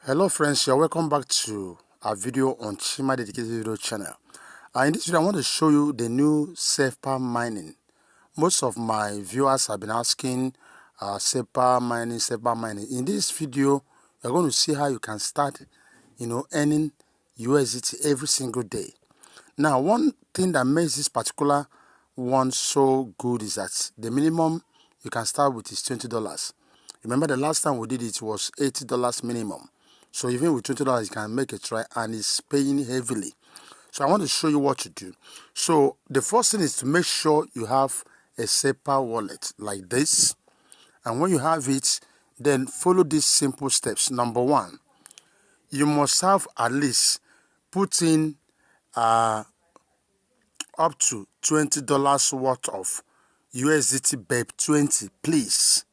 Hello friends, you're welcome back to our video on Chima Dedicated Video channel. In this video I want to show you the new SafePal mining. Most of my viewers have been asking SafePal mining. In this video you're going to see how you can start earning USDT every single day. Now one thing that makes this particular one so good is that the minimum you can start with is $20. Remember the last time we did it was $80 minimum. So even with $20 you can make a try, and it's paying heavily. So I want to show you what to do. So the first thing is to make sure you have a SafePal wallet like this. And when you have it, then follow these simple steps. Number one, you must have at least put in up to $20 worth of USDT BEP20, please.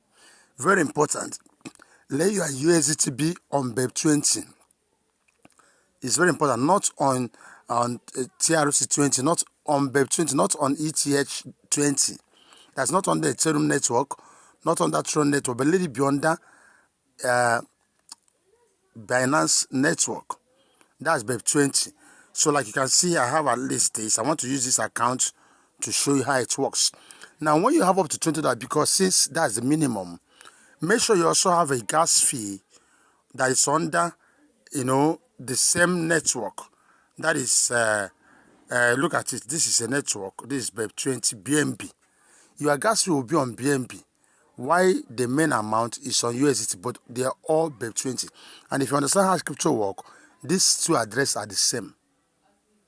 Very important. Let your USDT be on BEP20. It's very important. Not on TRC20, not on BEP20, not on ETH20. That's not on the Ethereum network, not on that Tron network, but let it be on that Binance network. That's BEP20. So like you can see, I have at least this. I want to use this account to show you how it works. Now, when you have up to $20, because since that's the minimum, make sure you also have a gas fee that is under, the same network. That is, look at it. This is a network. This is BEP20 BNB. Your gas fee will be on BNB. Why the main amount is on USDT, but they are all BEP20. And if you understand how crypto work, these two addresses are the same.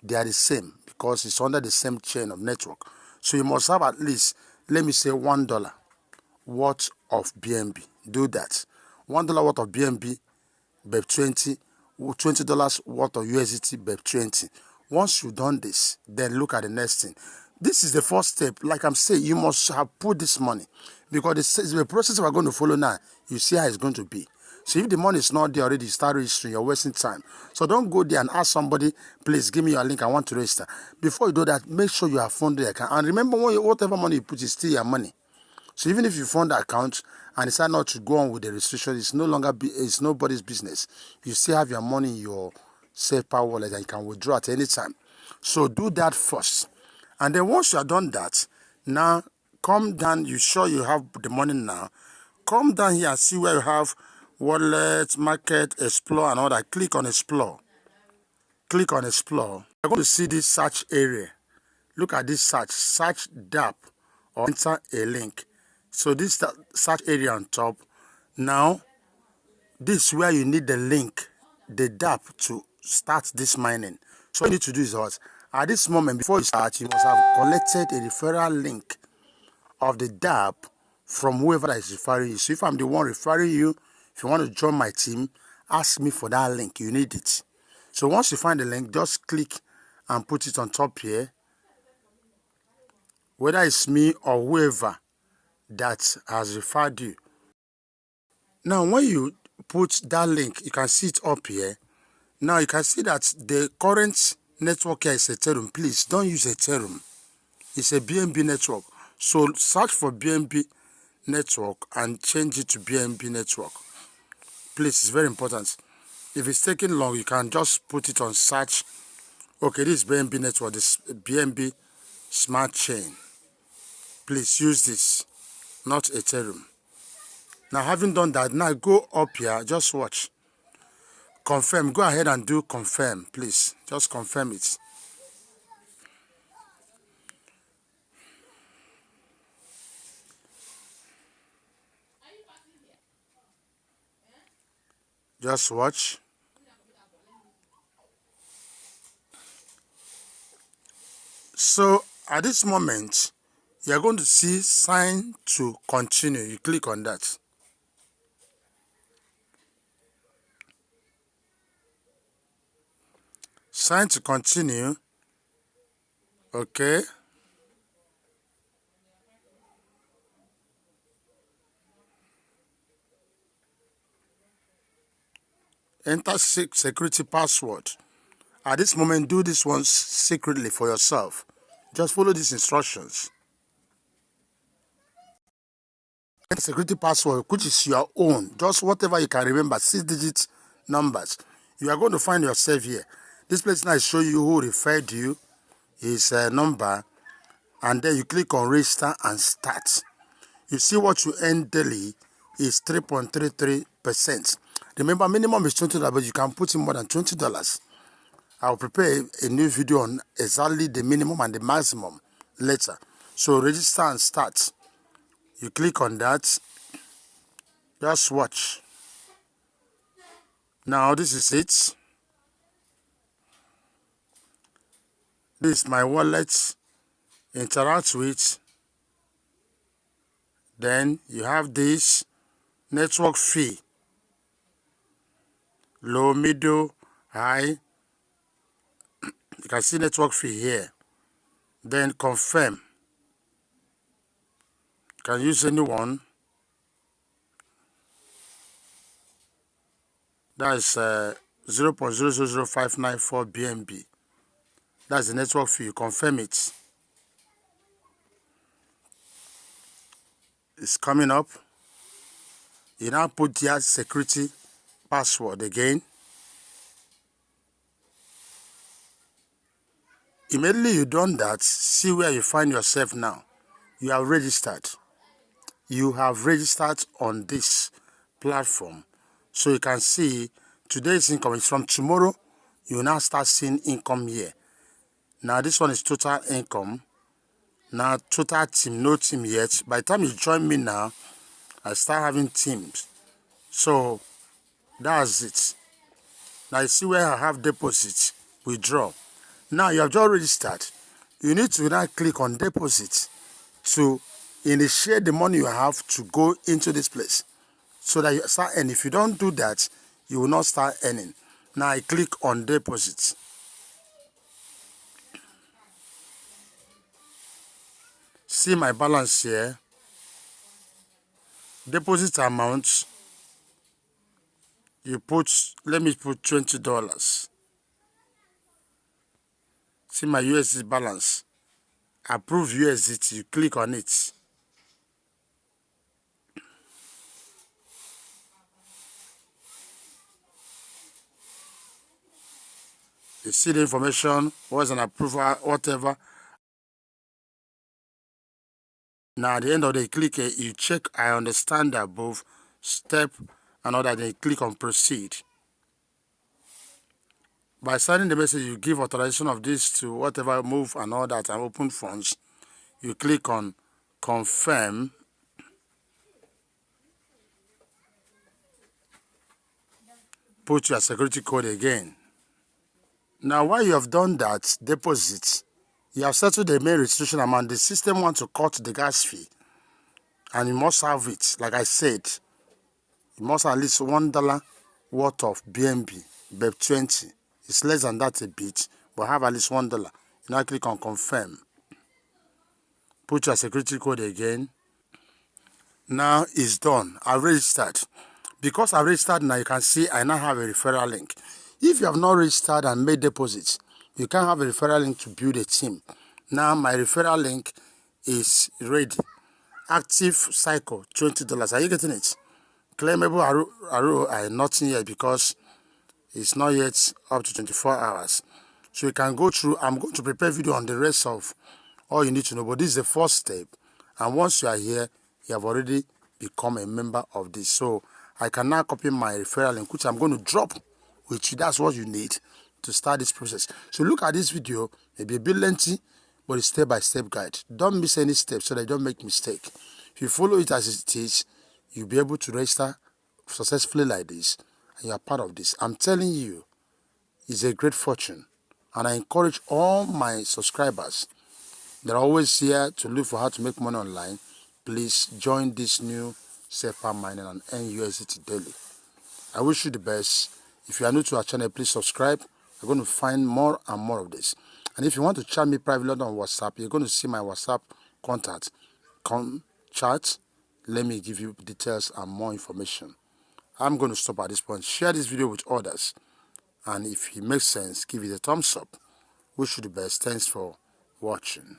They are the same because it's under the same chain of network. So you must have at least, let me say, $1 worth of BNB. Do that. $1 worth of BNB, BEP20, $20 worth of USDT, BEP20. Once you've done this, then look at the next thing. This is the first step. Like I'm saying, you must have put this money, because the process we're going to follow now, you see how it's going to be. So if the money is not there already, you start registering, you're wasting time. So don't go there and ask somebody, please give me your link, I want to register. Before you do that, make sure you have funded the account. And remember, whatever money you put is still your money. So even if you fund the account and decide not to go on with the restriction, it's no longer it's nobody's business. You still have your money in your SafePal wallet and you can withdraw at any time. So do that first. And then once you have done that, now come down, you sure you have the money now. Come down here and see where you have wallet, market, explore and all that. Click on explore. Click on explore. You're going to see this search area. Look at this search DApp or enter a link. So this search area on top. Now, this is where you need the link, the DApp to start this mining. So what you need to do is what? At this moment, before you start, you must have collected a referral link of the DApp from whoever that is referring you. So if I'm the one referring you, if you want to join my team, ask me for that link. You need it. So once you find the link, just click and put it on top here. Whether it's me or whoever that has referred you. Now, when you put that link, you can see it up here. Now, you can see that the current network here is Ethereum. Please don't use Ethereum. It's a BNB network. So search for BNB network and change it to BNB network. Please, it's very important. If it's taking long, you can just put it on search. Okay, this is BNB network, this BNB smart chain. Please use this, not Ethereum. Now, having done that, now go up here, just watch. Confirm, go ahead and do confirm, please. Just confirm it. Just watch. So, at this moment, you're going to see sign to continue. You click on that. Sign to continue. Okay. Enter security password. At this moment, do this one secretly for yourself. Just follow these instructions. Enter security password, which is your own. Just whatever you can remember, 6 digits, numbers. You are going to find yourself here. This place now is showing you who referred you, his number, and then you click on register and start. You see what you earn daily is 3.33%. Remember, minimum is $20, but you can put in more than $20. I'll prepare a new video on exactly the minimum and the maximum later. So register and start. You click on that. Just watch. Now this is it. This is my wallet. Interact with. Then you have this network fee. Low, middle, high. You can see network fee here. Then confirm. You can use any one. That is 0.000594 BNB. That's the network fee. You confirm it. It's coming up. You now put your security password again. Immediately you done that, see where you find yourself now. You have registered. You have registered on this platform. So you can see today's income is from tomorrow. You will now start seeing income here. Now this one is total income. Now total team, no team yet. By the time you join me now, I start having teams. So that's it. Now you see where I have deposits, withdraw. Now you have just registered. You need to now click on deposit to initiate the money you have to go into this place so that you start earning. If you don't do that, you will not start earning. Now I click on deposit. See my balance here. Deposit amount. You put, let me put $20. See my USDT balance. Approve USDT. You click on it. You see the information, what's an approval, whatever. Now at the end of the day, click here, you check I understand the above step and all that, then you click on proceed. By signing the message, you give authorization of this to whatever move and all that and open funds. You click on confirm. Put your security code again. Now while you have done that deposit, you have settled the main restitution amount. The system wants to cut the gas fee, and you must have it. Like I said, you must have at least $1 worth of BNB, BEP20. It's less than that a bit, but have at least $1. You now click on confirm. Put your security code again. Now it's done. I've registered. Because I've registered now, you can see I now have a referral link. If you have not registered and made deposits, you can have a referral link to build a team. Now my referral link is ready. Active cycle, $20. Are you getting it? Claimable ROI, nothing yet because it's not yet up to 24 hours. So you can go through. I'm going to prepare a video on the rest of all you need to know. But this is the first step. And once you are here, you have already become a member of this. So I can now copy my referral link, which I'm going to drop with you. That's what you need to start this process. So look at this video. Maybe a bit lengthy, but it's step-by-step guide. Don't miss any steps so that you don't make mistake. If you follow it as it is, you'll be able to register successfully like this, and you are part of this. I'm telling you, it's a great fortune. And I encourage all my subscribers that are always here to look for how to make money online. Please join this new SafePal mining and earn USDT daily. I wish you the best. If you are new to our channel, please subscribe. You're going to find more and more of this. And if you want to chat me privately on WhatsApp, you're going to see my WhatsApp contact. Come chat. Let me give you details and more information. I'm going to stop at this point. Share this video with others. And if it makes sense, give it a thumbs up. Wish you the best. Thanks for watching.